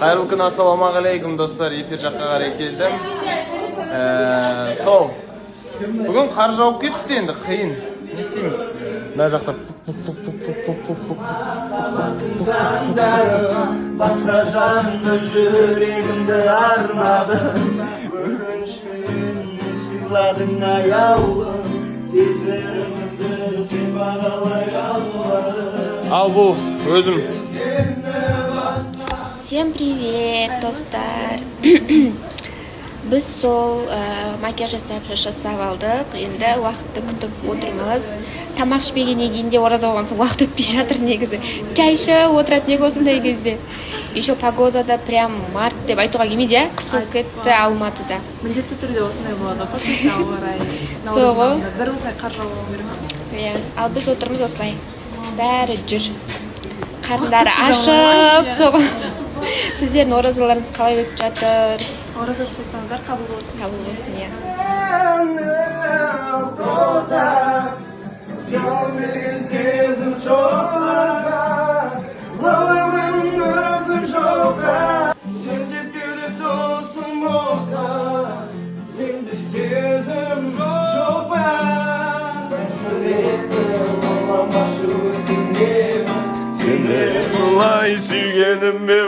Қайырлы күн, ассалаумағалейкум достар, эфир жаққа қарай келдім. Сол. Бүгін қар жауып кетті енді, қиын. Не істейміз? Мына жақта басқа жанды жүрегімді арнадым. Өкінішпен сыйладың аяулым, сезімімді сен бағалай алмадың. Ал бұл өзім. Всем привет, достар. Біз сол макияж жасап алдық. Енді уақытты күтіп отырмыз. Тамақ ішпегеннен кейін де ораза болған соң уақыт өтпей жатыр негізі. Чай ішіп отырады неге осындай кезде. Еще погодада прям март деп айтуға келмейді, қыс болып кетті Алматыда. Міндетті түрде осындай болады, по сути, ауа райы. Наурызда бір осылай қар жауып керек. Иә, ал біз отырмыз осылай. Бәрі жүр. Қарындары ашып, соға. Сіздердің оразаларыңыз қалай өтіп жатыр? Ораза ұстасаңыздар, қабыл болсын. Қабыл болсын, иә. Жан берген сезім жоққа, баламын өзім жоққа. Сенде кеуде досым оққа, сенде сезім жоққа. Жүректі қаламашы өтінемін, сені бұлай сүйгенім ме